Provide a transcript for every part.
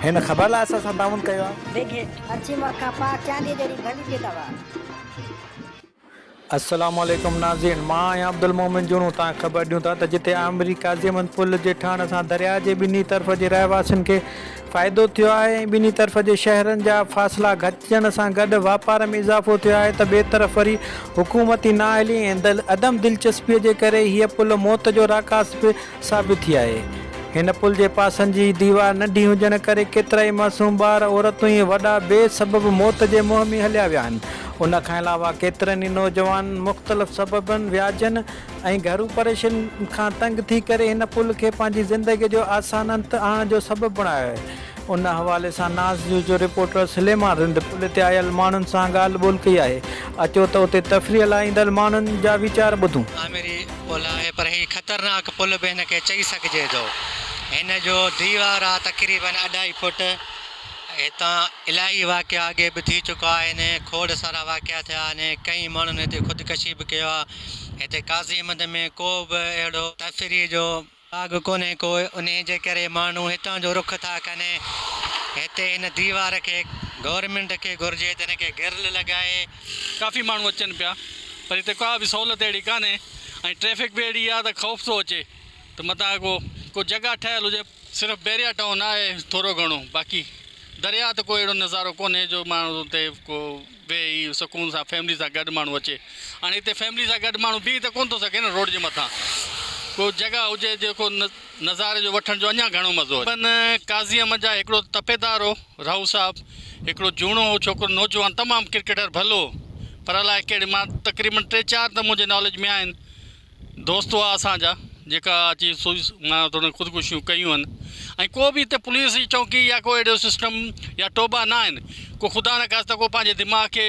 हिन ख़बर लाइ असां सां ताउन कयो आहे। देखिए अच्छी मक्खा पाक चांदी जड़ी भली की दवा। अस्सलामु अलैकुम नाज़रीन, मां आहियां अब्दुल मोमिन जुणू। तव्हां ख़बर ॾियूं था त जिते आमरी काज़ीमन पुल जे ठहण सां दरिया जे ॿिन्ही तरफ़ जे रहवासियुनि खे फ़ाइदो थियो आहे ऐं ॿिन्ही तरफ़ जे शहरनि जा फ़ासिला घटिजण सां गॾु वापार में इज़ाफ़ो थियो आहे, त ॿिए तरफ़ वरी हुकूमती नाअहली ऐं अदम दिलचस्पीअ जे करे हीअ पुल मौत जो राकास बि साबित थी आहे। हिन पुल जे पासनि जी दीवार नंढी हुजण करे केतिरा ई मासूम ॿार, औरतूं ऐं वॾा बेसबब मौत जे मुंहं में हलिया विया आहिनि। उन खां अलावा केतिरनि ई नौजवान मुख़्तलिफ़ सबबनि, व्याजनि ऐं घरू परेशानी खां तंग थी करे हिन पुल खे पंहिंजी ज़िंदगीअ जो आसान अंत आणण जो सबबु बणायो आहे। उन हवाले सां नाज़ न्यूज़ जो रिपोर्टर सुलेमान रिंद पुल ते आयल माण्हुनि सां ॻाल्हि ॿोल कई आहे। अचो त उते तफ़रीह लाइ ईंदड़ माण्हुनि जा वीचार ॿुधूं। आमिरी पुल आहे पर हीउ ख़तरनाक पुल बि हिन खे चई सघिजे थो। हिन जो दीवार आहे तक़रीबन 2.5 फुट। हितां इलाही वाक़िया अॻे बि थी चुका आहिनि, खोड़ सारा वाक़िया थिया आहिनि, कई माण्हुनि हिते ख़ुदकशी बि कयो आहे। हिते काज़ीमंद में को बि अहिड़ो तफ़रीह जो बाग़ कोन्हे को, उन जे करे माण्हू हितां जो रुख था कनि। हिते हिन दीवार खे गवर्नमेंट खे घुरिजे त हिन खे गिरल लॻाए। काफ़ी माण्हू अचनि पिया पर हिते का बि सहूलियत अहिड़ी कान्हे ऐं ट्रैफिक बि अहिड़ी आहे त ख़ौफ़ थो अचे त मथां को जॻह ठहियलु हुजे। सिर्फ़ु बैरिया टाउन आहे थोरो घणो, बाक़ी दरिया त कोई अहिड़ो नज़ारो कोन्हे जो माण्हू हुते को वेही सुकून सां फैमिली सां गॾु माण्हू अचे। हाणे हिते फैमिली सां गॾु माण्हू बीह त कोन थो सघे न रोड जे मथां। को जॻह हुजे जेको नज़ारे जो वठण जो अञा घणो मज़ो आहे। पर काज़ीअम जा हिकिड़ो तपेदार हो राहू साहिबु, हिकिड़ो जूणो हो छोकिरो नौजवान, तमामु क्रिकेटर भलो, पर अलाए कहिड़े, मां तक़रीबन 3-4 त मुंहिंजे नॉलेज में आहिनि दोस्त हुआ असांजा जेका अची मां थोरो ख़ुदकुशियूं कयूं आहिनि। ऐं को बि हिते पुलिस जी चौकी या को अहिड़ो सिस्टम या टोबा न आहिनि। को ख़ुदा न ख़ासिता को पंहिंजे दिमाग़ खे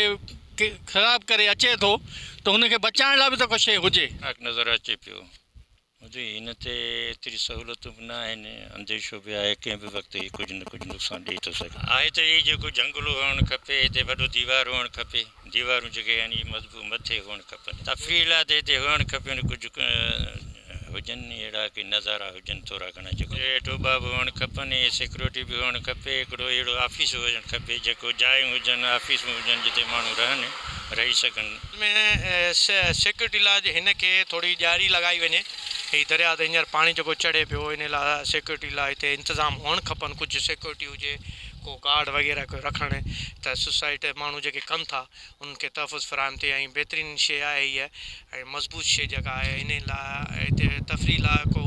ख़राबु करे अचे थो त हुनखे बचाइण लाइ बि त को शइ हुजे। नज़र अचे पियो हुजे हिन ते एतिरी सहूलियतूं बि न आहिनि, अंदेशो बि आहे कंहिं बि वक़्तु ही कुझु न कुझु नुक़सानु ॾेई थो सघे। आहे त इहो जेको जंगलो हुअणु खपे, हिते वॾो दीवार हुअणु खपे, दीवारूं जेके यानी मज़बूत मथे हुअणु खपनि, तफ़रीह लाइ त हिते हुअणु खपनि, कुझु हुजनि अहिड़ा की नज़ारा हुजनि थोरा घणा, जेको टोबा बि हुअणु खपनि, सिक्योरिटी बि हुअणु खपे, हिकिड़ो अहिड़ो ऑफिस हुजणु खपे, जेको जायूं हुजनि, ऑफिसूं हुजनि जिते माण्हू रही सघनि। में सिक्योरिटी लाइ हिन खे थोरी ॾियारी लॻाई वञे। हीअ दरिया ते हींअर पाणी जेको चढ़े पियो, इन लाइ सिक्योरिटी लाइ हिते इंतज़ाम हुअणु खपनि। कुझु सिक्योरिटी हुजे, को गार्ड वग़ैरह को रखणु, त सोसाइटी माण्हू जेके कनि था उन्हनि खे तहफ़ुज़ फ़राहम थिए। ऐं बहितरीनु शइ आहे हीअ, ऐं मज़बूत शइ जेका आहे, इन लाइ हिते तफ़रीह लाइ को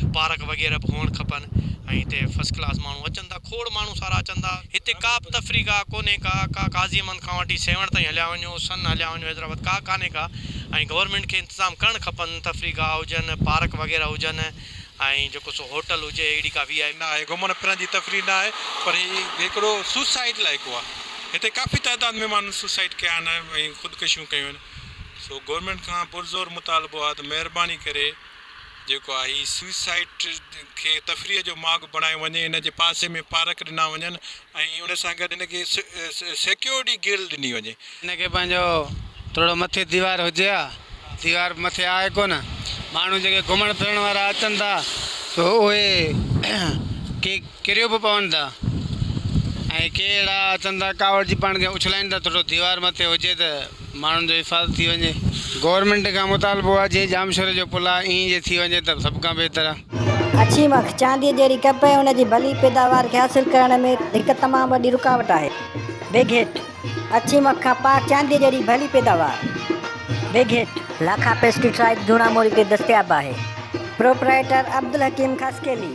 पार्क वग़ैरह बि हुअणु खपनि। ऐं हिते फस्ट क्लास माण्हू अचनि था, खोड़ माण्हू सारा अचनि था। हिते का बि तफ़रीह का कोन्हे, का काज़ीमंद खां वठी सेवण ताईं हलिया वञो, सन हलिया वञो, हैदराबाद का कान्हे का। ऐं गवर्नमेंट खे इंतज़ाम करणु खपनि, तफ़रीह गाह हुजनि, पार्क वग़ैरह हुजनि, ऐं जेको सो होटल हुजे। अहिड़ी का वी आई न आहे, घुमण फिरण जी तफ़रीह न आहे, पर हिकिड़ो सुसाइड लाइ को आहे। हिते काफ़ी तइदाद में माण्हू सुसाइड कया आहिनि ऐं ख़ुदकुशियूं कयूं आहिनि। सो गवर्नमेंट खां पुरज़ोर मुतालबो आहे त महिरबानी करे जेको आहे हीअ सुसाइड खे तफ़रीह जो मार्ग बणाए वञे, हिन जे पासे में पार्क ॾिना वञनि ऐं उन सां गॾु हिनखे सिक्योरिटी गिल ॾिनी वञे। हिनखे पंहिंजो थोरो मथे दीवार हुजे हा, दीवार मथे आहे कोन। माण्हू जेके घुमण फिरण वारा अचनि था त उहे किरियो बि पवनि था, ऐं के अहिड़ा अचनि था कावड़ जी पाण खे उछलाइनि था। थोरो दीवार मथे हुजे त माण्हुनि जो हिफ़ाज़त थी वञे। गवर्नमेंट खां मुतालबो आहे जे जामशोरे जो पुल आहे ईअं जे थी वञे त सभु खां बहितर आहे। अच्छी मख चांदी जड़ी कपे उनजी भली पैदावार खे हासिल करण में हिकु तमामु वॾी रुकावट आहे। बेघेट अच्छी मख खां पाक चांदी जड़ी भली पैदावार। बेघेट लाखा पेस्टिसाइड धूणा मोरी ते दस्तियाब आहे। प्रोपराइटर अब्दुल हकीम खसकेली।